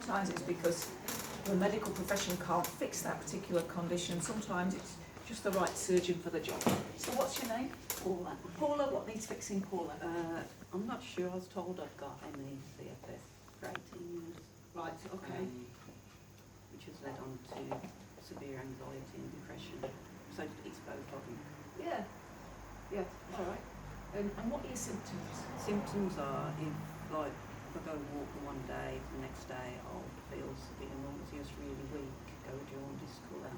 sometimes it's because the medical profession can't fix that particular condition. Sometimes it's just the right surgeon for the job. So what's your name? Paula. Paula, what needs fixing, Paula? I'm not sure. I was told I've got ME CFS for 18 years. Right, okay. Which has led on to severe anxiety and depression. So it's both of them. Yeah. Yeah, all right. And what are your symptoms? Symptoms are if I go walk for one day, the next day I'll feel severe nauseous, really weak, go jaundice colour,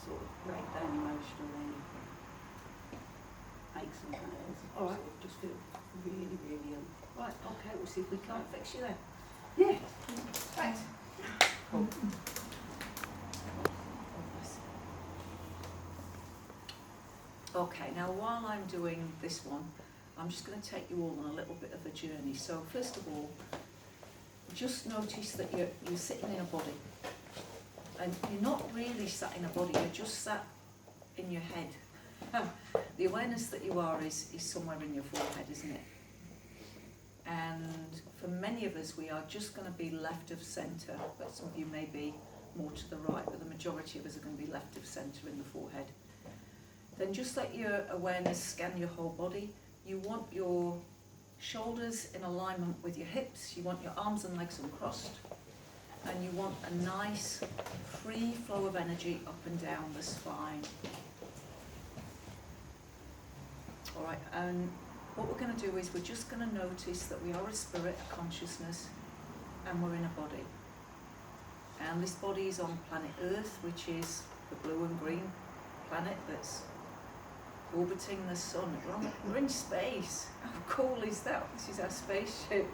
sort of break down emotionally, aches and pains. All right. Sort of just feel really, really ill. Right, okay, we'll see if we can't fix you then. Yeah. Right. Okay, now while I'm doing this one, I'm just going to take you all on a little bit of a journey. So first of all, just notice that you're sitting in a body. And you're not really sat in a body, you're just sat in your head. The awareness that you are is somewhere in your forehead, isn't it? And for many of us, we are just going to be left of centre, but some of you may be more to the right, but the majority of us are going to be left of centre in the forehead. Then just let your awareness scan your whole body. You want your shoulders in alignment with your hips, you want your arms and legs uncrossed, and you want a nice free flow of energy up and down the spine. All right, and what we're going to do is we're just going to notice that we are a spirit, a consciousness, and we're in a body. And this body is on planet Earth, which is the blue and green planet that's orbiting the sun. We're in space. How cool is that? This is our spaceship.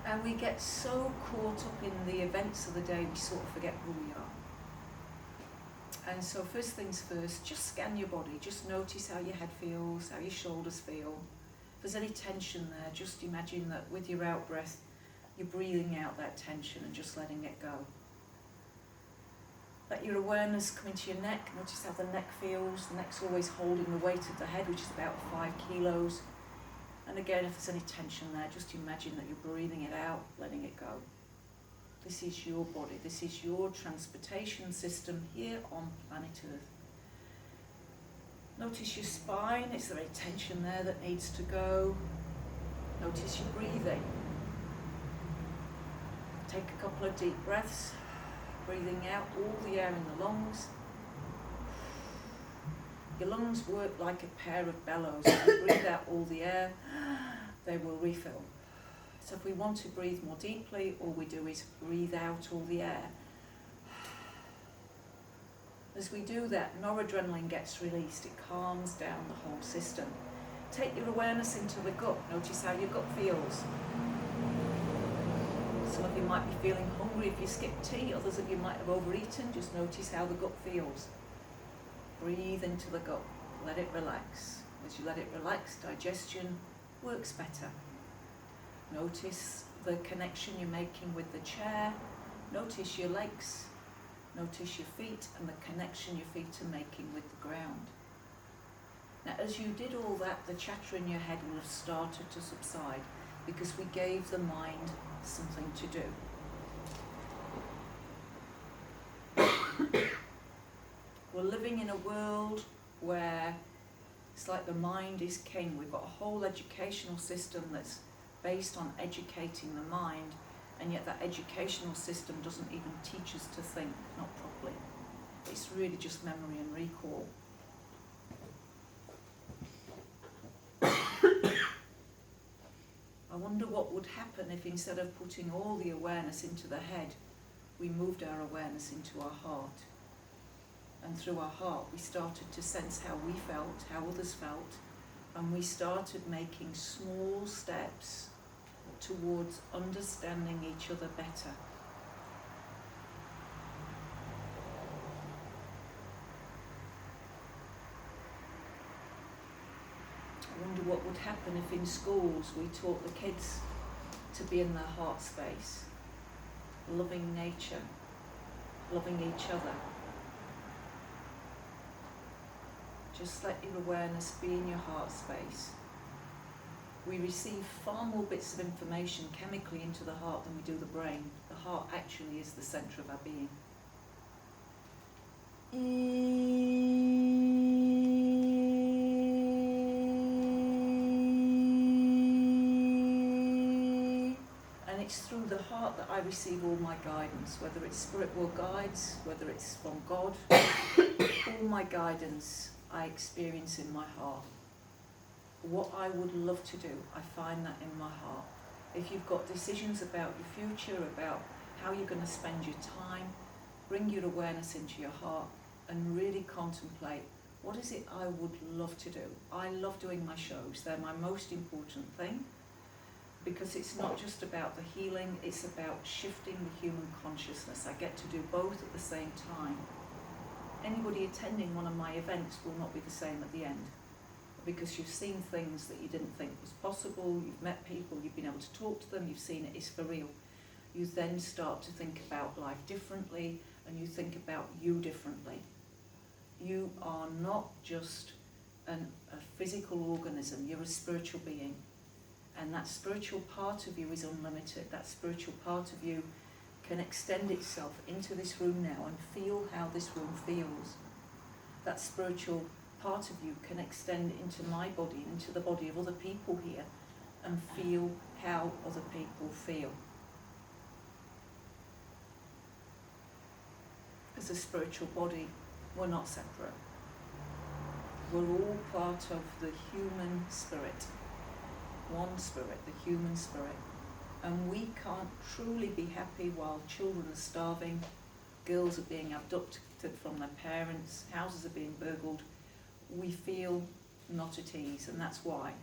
And we get so caught up in the events of the day, we sort of forget who we are. And so first things first, just scan your body. Just notice how your head feels, how your shoulders feel. If there's any tension there, just imagine that with your out breath, you're breathing out that tension and just letting it go. Let your awareness come into your neck. Notice how the neck feels. The neck's always holding the weight of the head, which is about 5 kilos. And again, if there's any tension there, just imagine that you're breathing it out, letting it go. This is your body. This is your transportation system here on planet Earth. Notice your spine. Is there any tension there that needs to go? Notice your breathing. Take a couple of deep breaths. Breathing out all the air in the lungs. Your lungs work like a pair of bellows. If you breathe out all the air, they will refill. So if we want to breathe more deeply, all we do is breathe out all the air. As we do that, noradrenaline gets released. It calms down the whole system. Take your awareness into the gut. Notice how your gut feels. Some of you might be feeling hungry if you skip tea, others of you might have overeaten. Just notice how the gut feels. Breathe into the gut, let it relax. As you let it relax, digestion works better. Notice the connection you're making with the chair. Notice your legs, notice your feet and the connection your feet are making with the ground. Now as you did all that, the chatter in your head will have started to subside because we gave the mind something to do. We're living in a world where it's like the mind is king. We've got a whole educational system that's based on educating the mind, and yet that educational system doesn't even teach us to think, not properly. It's really just memory and recall. I wonder what would happen if instead of putting all the awareness into the head, we moved our awareness into our heart. And through our heart, we started to sense how we felt, how others felt, and we started making small steps towards understanding each other better. I wonder what would happen if in schools we taught the kids to be in their heart space, loving nature, loving each other. Just let your awareness be in your heart space. We receive far more bits of information chemically into the heart than we do the brain. The heart actually is the centre of our being. And it's through the heart that I receive all my guidance, whether it's spirit world guides, whether it's from God. All my guidance I experience in my heart. What I would love to do, I find that in my heart. If you've got decisions about your future, about how you're going to spend your time, bring your awareness into your heart and really contemplate, what is it I would love to do? I love doing my shows. They're my most important thing, because it's not just about the healing, it's about shifting the human consciousness. I get to do both at the same time. Anybody attending one of my events will not be the same at the end, because you've seen things that you didn't think was possible, you've met people, you've been able to talk to them, you've seen it is for real. You then start to think about life differently, and you think about you differently. You are not just a physical organism, you're a spiritual being. And that spiritual part of you is unlimited. That spiritual part of you can extend itself into this room now and feel how this room feels. That spiritual part of you can extend into my body, into the body of other people here, and feel how other people feel. As a spiritual body, we're not separate. We're all part of the human spirit. One spirit, the human spirit. And we can't truly be happy while children are starving, girls are being abducted from their parents, houses are being burgled. We feel not at ease, and that's why.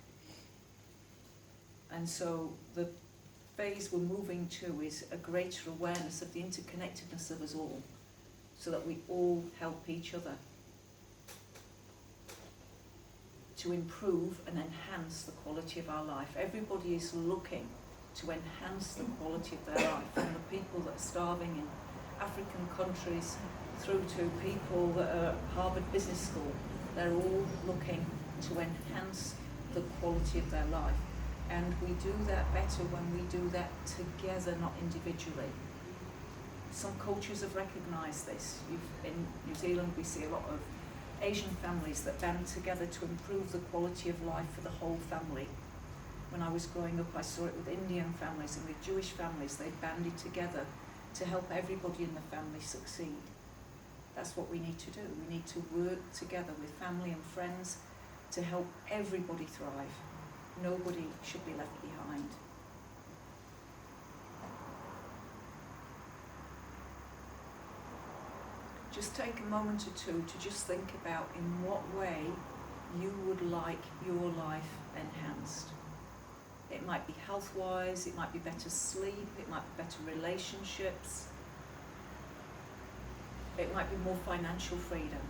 And so the phase we're moving to is a greater awareness of the interconnectedness of us all, so that we all help each other to improve and enhance the quality of our life. Everybody is looking to enhance the quality of their life, from the people that are starving in African countries through to people that are at Harvard Business School. They're all looking to enhance the quality of their life. And we do that better when we do that together, not individually. Some cultures have recognised this. In New Zealand we see a lot of Asian families that band together to improve the quality of life for the whole family. When I was growing up, I saw it with Indian families and with Jewish families. They banded together to help everybody in the family succeed. That's what we need to do. We need to work together with family and friends to help everybody thrive. Nobody should be left behind. Just take a moment or two to just think about in what way you would like your life enhanced. It might be health-wise, it might be better sleep, it might be better relationships, it might be more financial freedom.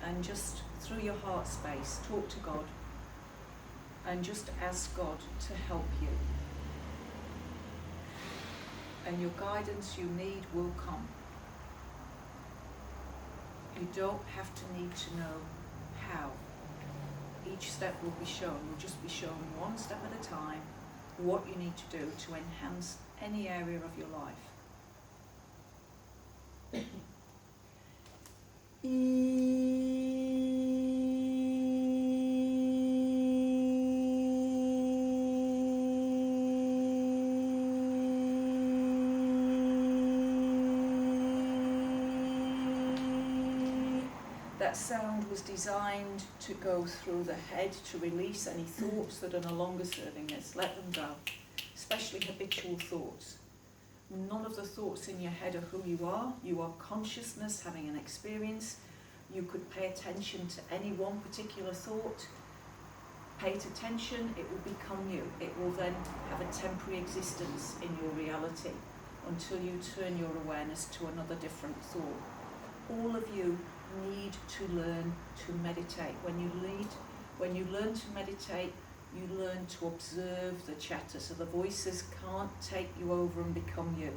And just through your heart space, talk to God and just ask God to help you. And your guidance you need will come. You don't have to need to know how. Each step will be shown. You'll just be shown one step at a time what you need to do to enhance any area of your life. That sound was designed to go through the head to release any thoughts that are no longer serving us. Let them go, especially habitual thoughts. None of the thoughts in your head are who you are. You are consciousness having an experience. You could pay attention to any one particular thought. Pay it attention, it will become you. It will then have a temporary existence in your reality until you turn your awareness to another different thought. All of you need to learn to meditate. When you learn to meditate, you learn to observe the chatter, so the voices can't take you over and become you.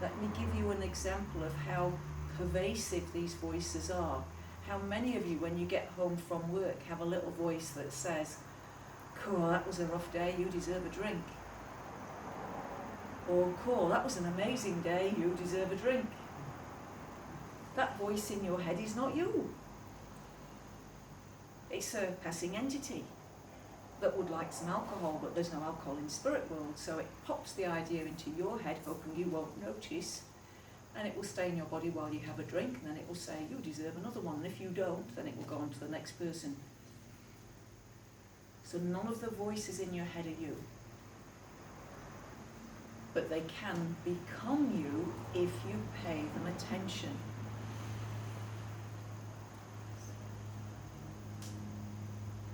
Let me give you an example of how pervasive these voices are. How many of you, when you get home from work, have a little voice that says, cool, that was a rough day, you deserve a drink. Or, cool, that was an amazing day, you deserve a drink. That voice in your head is not you. It's a passing entity that would like some alcohol, but there's no alcohol in the spirit world, so it pops the idea into your head, hoping you won't notice, and it will stay in your body while you have a drink, and then it will say, you deserve another one, and if you don't, then it will go on to the next person. So none of the voices in your head are you. But they can become you if you pay them attention.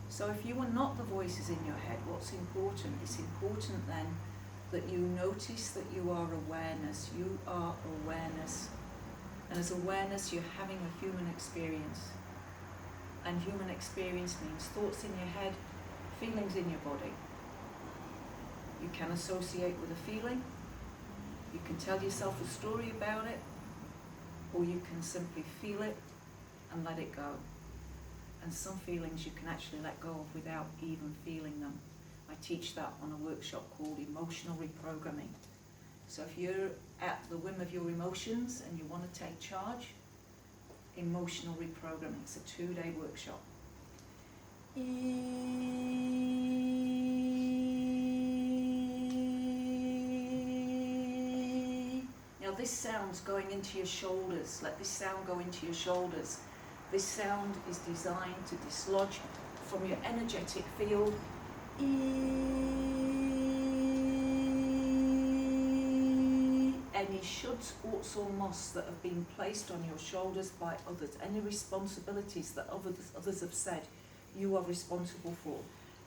So if you are not the voices in your head, what's important? It's important then that you notice that you are awareness. You are awareness. And as awareness, you're having a human experience. And human experience means thoughts in your head, feelings in your body. You can associate with a feeling. You can tell yourself a story about it, or you can simply feel it and let it go. And some feelings you can actually let go of without even feeling them. I teach that on a workshop called Emotional Reprogramming. So if you're at the whim of your emotions and you want to take charge, Emotional Reprogramming. It's a 2-day workshop. Now this sound's going into your shoulders. Let this sound go into your shoulders. This sound is designed to dislodge from your energetic field any shoulds, oughts or musts that have been placed on your shoulders by others, any responsibilities that others have said you are responsible for.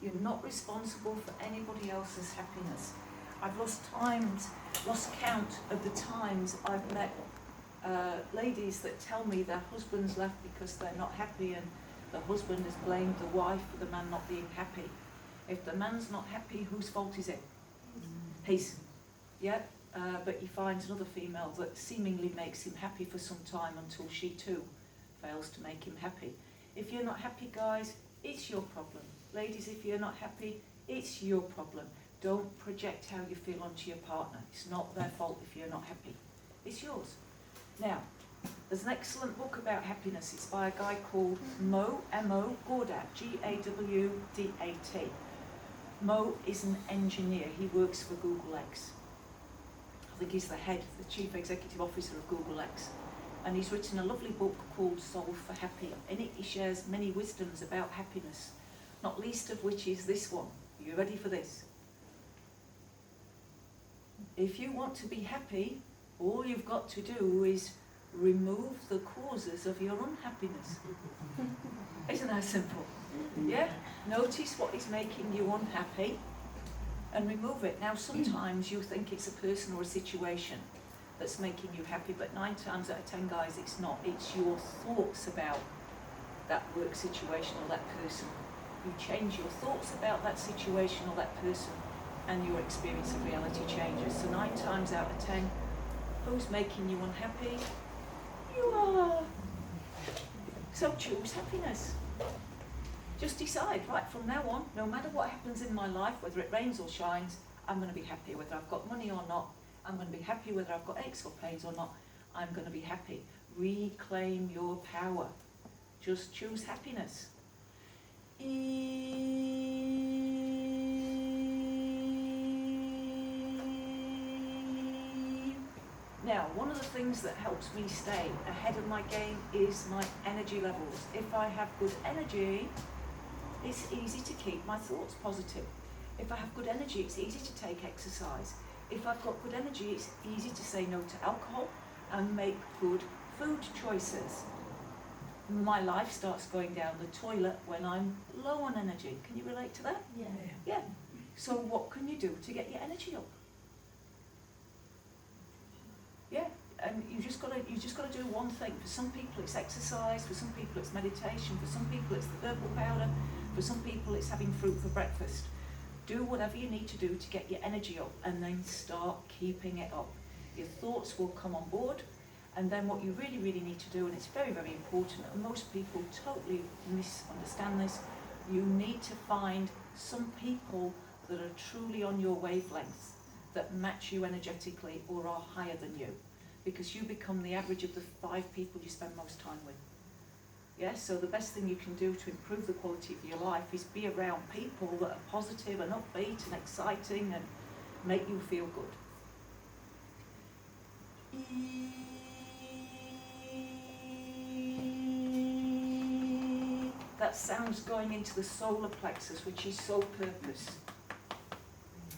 You're not responsible for anybody else's happiness. I've lost count of the times I've met ladies that tell me their husbands left because they're not happy, and the husband has blamed the wife for the man not being happy. If the man's not happy, whose fault is it? His. Yeah, but he finds another female that seemingly makes him happy for some time until she too fails to make him happy. If you're not happy, guys, it's your problem. Ladies, if you're not happy, it's your problem. Don't project how you feel onto your partner. It's not their fault if you're not happy. It's yours. Now, there's an excellent book about happiness. It's by a guy called Mo, M-O, Gawdat, G-A-W-D-A-T. Mo is an engineer. He works for Google X. I think he's the chief executive officer of Google X. And he's written a lovely book called Solve for Happy. In it, he shares many wisdoms about happiness, not least of which is this one. Are you ready for this? If you want to be happy, all you've got to do is remove the causes of your unhappiness. Isn't that simple? Yeah? Notice what is making you unhappy and remove it. Now, sometimes you think it's a person or a situation that's making you happy, but 9 times out of 10, guys, it's not. It's your thoughts about that work situation or that person. You change your thoughts about that situation or that person, and your experience of reality changes. So 9 times out of 10, who's making you unhappy? You are. So choose happiness. Just decide, right, from now on, no matter what happens in my life, whether it rains or shines, I'm going to be happy. Whether I've got money or not, I'm going to be happy. Whether I've got aches or pains or not, I'm going to be happy. Reclaim your power. Just choose happiness. Now, one of the things that helps me stay ahead of my game is my energy levels. If I have good energy, it's easy to keep my thoughts positive. If I have good energy, it's easy to take exercise. If I've got good energy, it's easy to say no to alcohol and make good food choices. My life starts going down the toilet when I'm low on energy. Can you relate to that? Yeah. Yeah. So what can you do to get your energy up? Yeah, and you just gotta do one thing. For some people it's exercise, for some people it's meditation, for some people it's the herbal powder, for some people it's having fruit for breakfast. Do whatever you need to do to get your energy up, and then start keeping it up. Your thoughts will come on board, and then what you really, really need to do, and it's very, very important, and most people totally misunderstand this, you need to find some people that are truly on your wavelength, that match you energetically or are higher than you, because you become the average of the 5 people you spend most time with. Yeah, so the best thing you can do to improve the quality of your life is be around people that are positive and upbeat and exciting and make you feel good. That sound's going into the solar plexus, which is soul purpose.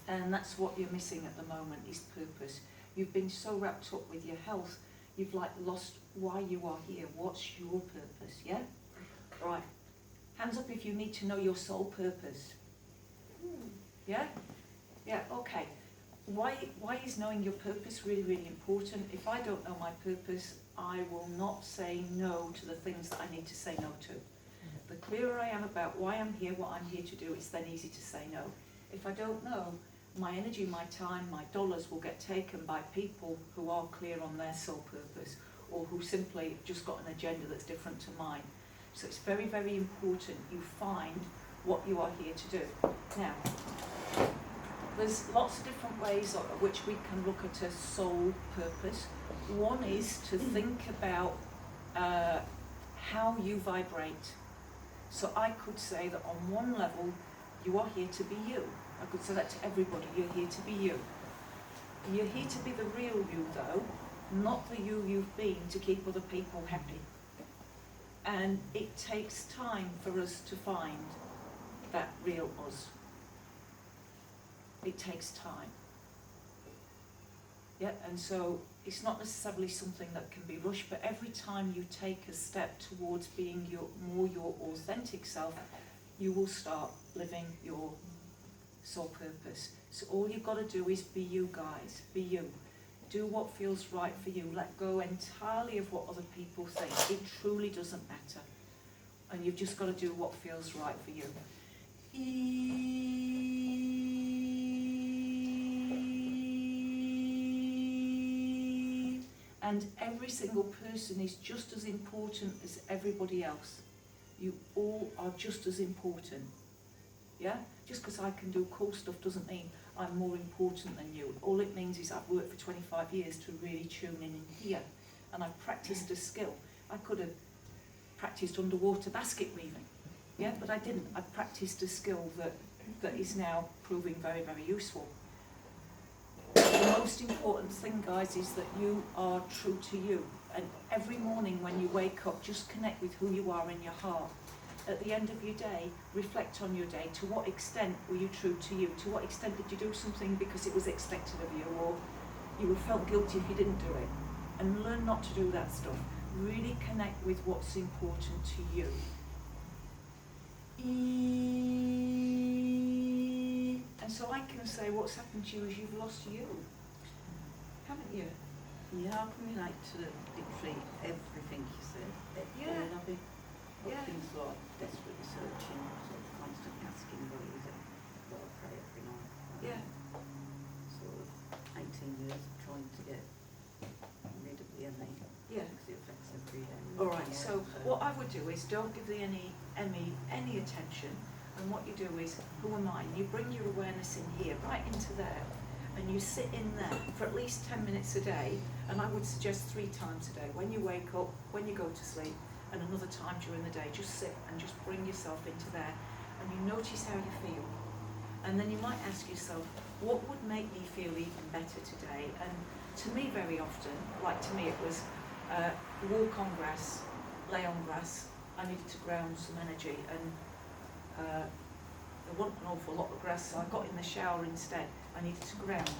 And that's what you're missing at the moment, is purpose. You've been so wrapped up with your health, you've like lost why you are here. What's your purpose, yeah? Right. Hands up if you need to know your soul purpose. Yeah? Yeah, okay. Why is knowing your purpose really, really important? If I don't know my purpose, I will not say no to the things that I need to say no to. The clearer I am about why I'm here, what I'm here to do, it's then easy to say no. If I don't know, my energy, my time, my dollars will get taken by people who are clear on their soul purpose, or who simply just got an agenda that's different to mine. So it's very, very important you find what you are here to do. Now, there's lots of different ways of which we can look at a soul purpose. One is to think about how you vibrate. So I could say that on one level, you are here to be you. I could say that to everybody, you're here to be you. You're here to be the real you though, not the you you've been to keep other people happy. And it takes time for us to find that real us. It takes time. Yeah, and so it's not necessarily something that can be rushed, but every time you take a step towards being your authentic self, you will start living your soul purpose. So all you've got to do is be you, guys. Be you. Do what feels right for you. Let go entirely of what other people think. It truly doesn't matter. And you've just got to do what feels right for you. And every single person is just as important as everybody else. You all are just as important. Yeah? Just because I can do cool stuff doesn't mean I'm more important than you. All it means is I've worked for 25 years to really tune in and hear. And I've practiced a skill. I could have practiced underwater basket weaving. Yeah, but I didn't. I practiced a skill that is now proving very, very useful. The most important thing, guys, is that you are true to you. And every morning when you wake up, just connect with who you are in your heart. At the end of your day, reflect on your day. To what extent were you true to you? To what extent did you do something because it was expected of you, or you felt guilty if you didn't do it? And learn not to do that stuff. Really connect with what's important to you. And so I can say what's happened to you is you've lost you, haven't you? Yeah, I can relate to literally everything you said. Yeah. And I've been Yeah. things like desperately searching, sort of constantly asking what it is that I pray every night. Yeah. Sort of 18 years of trying to get rid of the ME. Yeah. Because it affects every area. All right, so what I would do is don't give the ME any attention, and what you do is, who am I? You bring your awareness in here, right into there, and you sit in there for at least 10 minutes a day, and I would suggest 3 times a day, when you wake up, when you go to sleep, and another time during the day. Just sit and just bring yourself into there, and you notice how you feel. And then you might ask yourself, what would make me feel even better today? And to me, very often, like to me it was walk on grass, lay on grass. I needed to ground some energy, and there wasn't an awful lot of grass, so I got in the shower instead. I needed to ground.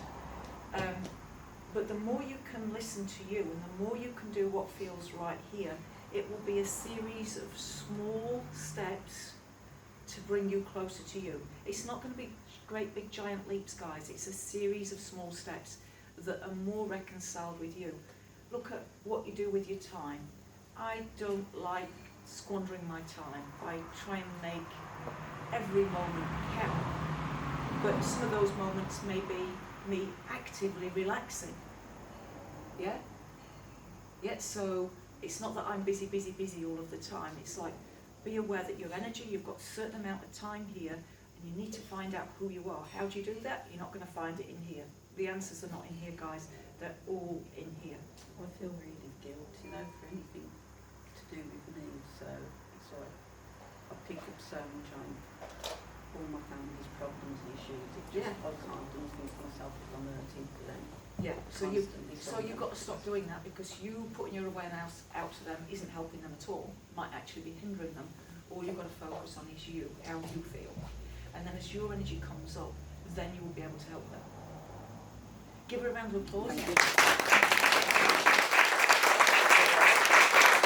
But the more you can listen to you, and the more you can do what feels right here, it will be a series of small steps to bring you closer to you. It's not going to be great big giant leaps, guys. It's a series of small steps that are more reconciled with you. Look at what you do with your time. I don't like squandering my time. I try and make every moment count. But some of those moments may be me actively relaxing. Yeah? Yeah, so it's not that I'm busy all of the time. It's like, be aware that your energy, you've got a certain amount of time here. And you need to find out who you are. How do you do that? You're not going to find it in here. The answers are not in here, guys. They're all in here. I feel really guilty, you know, for anything to do with me, so it's like I pick up so much on all my family's problems and issues. It just, I can't do anything for myself if I'm hurting for them. Yeah, so Constantly you've got to stop doing that, because you putting your awareness out to them isn't helping them at all, might actually be hindering them. All you've got to focus on is you, how you feel. And then as your energy comes up, then you will be able to help them. Give her a round of applause. Thank you.